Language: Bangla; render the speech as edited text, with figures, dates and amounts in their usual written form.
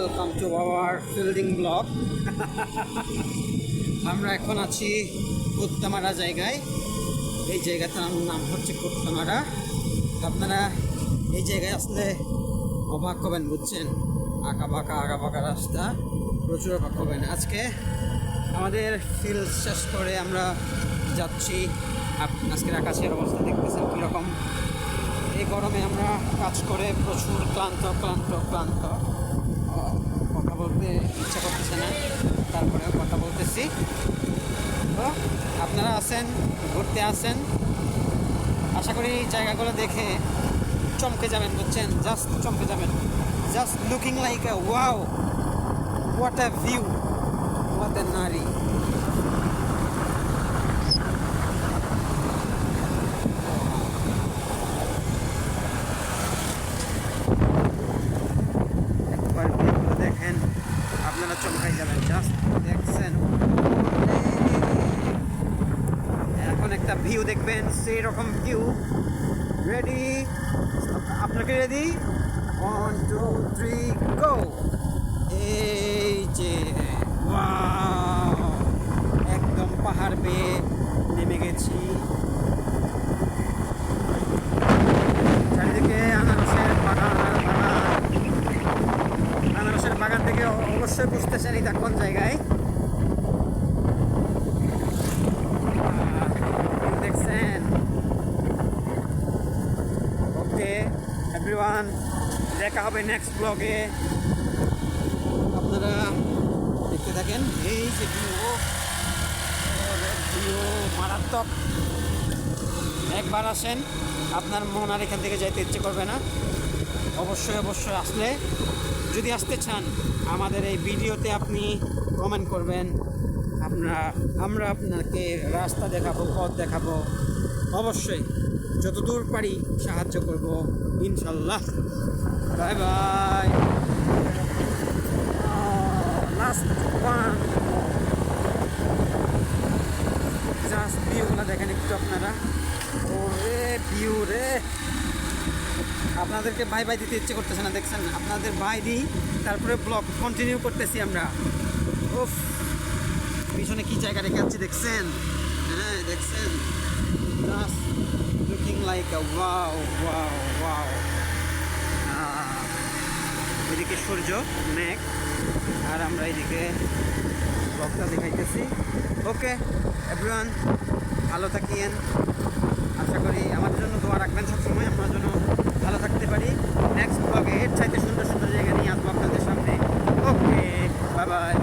Welcome to our fielding blog. আমরা এখন আছি কুত্তামারা জায়গায়। এই জায়গাটার নাম হচ্ছে কুত্তামারা। আপনারা এই জায়গায় আসলে অবাক হবেন, বুঝছেন? আঁকা বাঁকা রাস্তা, প্রচুর অবাক হবেন। আজকে আমাদের ফিল্ড শেষ করে আমরা যাচ্ছি। আজকের আকাশের অবস্থা দেখতেছেন কীরকম। এই গরমে আমরা কাজ করে প্রচুর ক্লান্ত। কথা বলতে ইচ্ছা করতেছে না, তারপরেও কথা বলতেছি। তো আপনারা আসেন, ঘুরতে আসেন, আশা করি এই জায়গাগুলো দেখে চমকে যাবেন, বুঝছেন? জাস্ট চমকে যাবেন। Just looking like a wow, what a view, what a নারী। একবার ভিউগুলো দেখেন, আপনারা চমকাই যাবেন। জাস্ট দেখছেন, এখন একটা ভিউ দেখবেন, সেই রকম ভিউ। রেডি? আপনাকে রেডি? 1 2 3 গো। এই যে ওয়াও, একদম পাহাড় বেয়ে নেমে গেছি। চারিদিকে আনারসের বাগান থেকে অবশ্যই বুঝতেছেন এটা কোন জায়গায়। দেখছেন? ওকে এভরিওয়ান, দেখা হবে নেক্সট ব্লগে। আপনারা দেখতে থাকেন। এই যে ভিউ মারাত্মক। একবার আসেন, আপনার মন আর এখান থেকে যাইতে ইচ্ছে করবে না। অবশ্যই আসলে, যদি আসতে চান, আমাদের এই ভিডিওতে আপনি কমেন্ট করবেন। আমরা আপনাকে রাস্তা দেখাবো, পথ দেখাবো। অবশ্যই যতদূর পারি সাহায্য করব, ইনশাল্লাহ। Bye bye. Last one. Just ভিউগুলো দেখেন একটু আপনারা। ও রে ভিউ রে, আপনাদেরকে বাই বাই দিতে ইচ্ছে করতেছে না, দেখছেন? আপনাদের বাই দিই, তারপরে ব্লগ কন্টিনিউ করতেছি আমরা। ওফ, পিছনে কি জায়গা রেখে যাচ্ছি দেখছেন? হ্যাঁ দেখছেন? জাস্ট লুকিং লাইক আ ওয়াও। এদিকে সূর্য, মেঘ, আর আমরা এদিকে ব্লগটা দেখাইতেছি। ওকে এভরিওয়ান, ভালো থাকিয়েন। আশা করি আমার জন্য দোয়া রাখবেন সবসময়, আপনার জন্য ভালো থাকতে পারি। নেক্সট ব্লগে এর চাইতে সুন্দর জায়গা নিয়ে আসবো আপনাদের সামনে। Okay bye bye.